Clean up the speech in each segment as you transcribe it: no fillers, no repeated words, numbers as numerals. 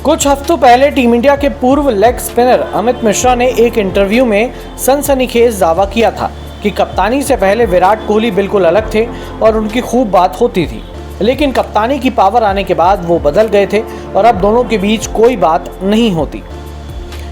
कुछ हफ्तों पहले टीम इंडिया के पूर्व लेग स्पिनर अमित मिश्रा ने एक इंटरव्यू में सनसनीखेज दावा किया था कि कप्तानी से पहले विराट कोहली बिल्कुल अलग थे और उनकी खूब बात होती थी, लेकिन कप्तानी की पावर आने के बाद वो बदल गए थे और अब दोनों के बीच कोई बात नहीं होती।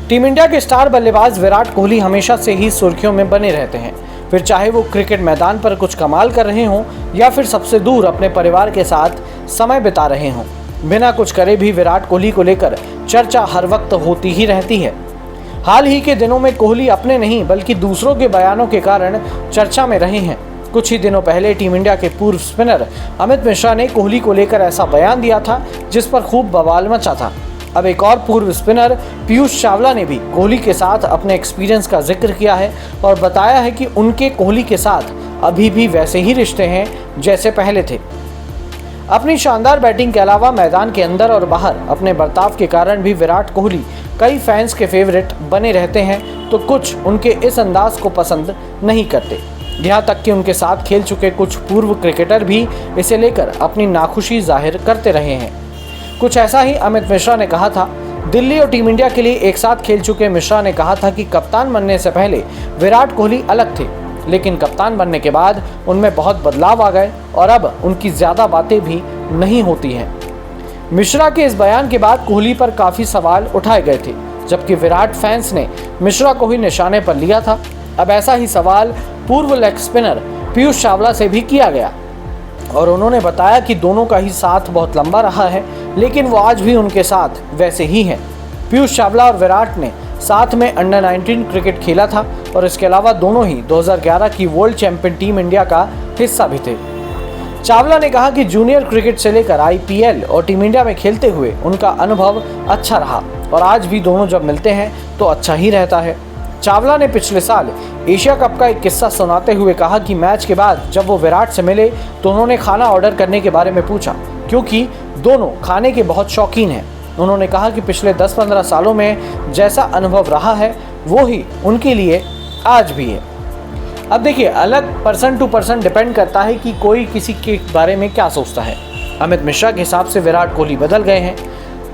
टीम इंडिया के स्टार बल्लेबाज विराट कोहली हमेशा से ही सुर्खियों में बने रहते हैं, फिर चाहे वो क्रिकेट मैदान पर कुछ कमाल कर रहे हों या फिर सबसे दूर अपने परिवार के साथ समय बिता रहे हों। बिना कुछ करे भी विराट कोहली को लेकर चर्चा हर वक्त होती ही रहती है। हाल ही के दिनों में कोहली अपने नहीं बल्कि दूसरों के बयानों के कारण चर्चा में रहे हैं। कुछ ही दिनों पहले टीम इंडिया के पूर्व स्पिनर अमित मिश्रा ने कोहली को लेकर ऐसा बयान दिया था जिस पर खूब बवाल मचा था। अब एक और पूर्व स्पिनर पीयूष चावला ने भी कोहली के साथ अपने एक्सपीरियंस का जिक्र किया है और बताया है कि उनके कोहली के साथ अभी भी वैसे ही रिश्ते हैं जैसे पहले थे। अपनी शानदार बैटिंग के अलावा मैदान के अंदर और बाहर अपने बर्ताव के कारण भी विराट कोहली कई फैंस के फेवरेट बने रहते हैं, तो कुछ उनके इस अंदाज को पसंद नहीं करते। यहाँ तक कि उनके साथ खेल चुके कुछ पूर्व क्रिकेटर भी इसे लेकर अपनी नाखुशी जाहिर करते रहे हैं। कुछ ऐसा ही अमित मिश्रा ने कहा था। दिल्ली और टीम इंडिया के लिए एक साथ खेल चुके मिश्रा ने कहा था कि कप्तान बनने से पहले विराट कोहली अलग थे, लेकिन कप्तान बनने के बाद उनमें बहुत बदलाव आ गए और अब उनकी ज़्यादा बातें भी नहीं होती हैं। मिश्रा के इस बयान के बाद कोहली पर काफ़ी सवाल उठाए गए थे, जबकि विराट फैंस ने मिश्रा को ही निशाने पर लिया था। अब ऐसा ही सवाल पूर्व लेग स्पिनर पीयूष चावला से भी किया गया और उन्होंने बताया कि दोनों का ही साथ बहुत लंबा रहा है, लेकिन वो आज भी उनके साथ वैसे ही हैं। पीयूष चावला और विराट ने साथ में अंडर 19 क्रिकेट खेला था और इसके अलावा दोनों ही 2011 की वर्ल्ड चैंपियन टीम इंडिया का हिस्सा भी थे। चावला ने कहा कि जूनियर क्रिकेट से लेकर IPL और टीम इंडिया में खेलते हुए उनका अनुभव अच्छा रहा और आज भी दोनों जब मिलते हैं तो अच्छा ही रहता है। चावला ने पिछले साल एशिया कप का एक किस्सा सुनाते हुए कहा कि मैच के बाद जब वो विराट से मिले तो उन्होंने खाना ऑर्डर करने के बारे में पूछा, क्योंकि दोनों खाने के बहुत शौकीन हैं। उन्होंने कहा कि पिछले 10-15 सालों में जैसा अनुभव रहा है वो ही उनके लिए आज भी है। अब देखिए, अलग पर्सन टू पर्सन डिपेंड करता है कि कोई किसी के बारे में क्या सोचता है। अमित मिश्रा के हिसाब से विराट कोहली बदल गए हैं,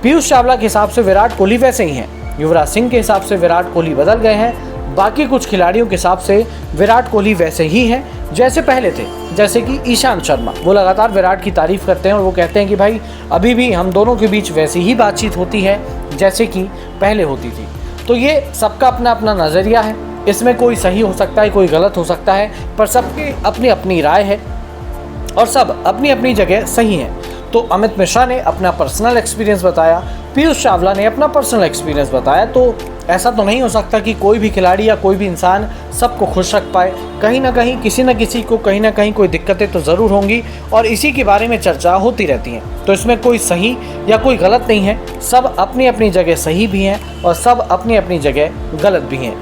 पीयूष चावला के हिसाब से विराट कोहली वैसे ही हैं, युवराज सिंह के हिसाब से विराट कोहली बदल गए हैं, बाकी कुछ खिलाड़ियों के हिसाब से विराट कोहली वैसे ही हैं जैसे पहले थे। जैसे कि ईशांत शर्मा, वो लगातार विराट की तारीफ करते हैं और वो कहते हैं कि भाई अभी भी हम दोनों के बीच वैसी ही बातचीत होती है जैसे कि पहले होती थी। तो ये सबका अपना अपना नज़रिया है, इसमें कोई सही हो सकता है, कोई गलत हो सकता है, पर सबकी अपनी अपनी राय है और सब अपनी अपनी जगह सही है। तो अमित मिश्रा ने अपना पर्सनल एक्सपीरियंस बताया, पीयूष चावला ने अपना पर्सनल एक्सपीरियंस बताया। तो ऐसा तो नहीं हो सकता कि कोई भी खिलाड़ी या कोई भी इंसान सबको खुश रख पाए। कहीं ना कहीं किसी न किसी को कहीं ना कहीं कोई दिक्कतें तो ज़रूर होंगी और इसी के बारे में चर्चा होती रहती है। तो इसमें कोई सही या कोई गलत नहीं है, सब अपनी अपनी जगह सही भी हैं और सब अपनी अपनी जगह गलत भी हैं।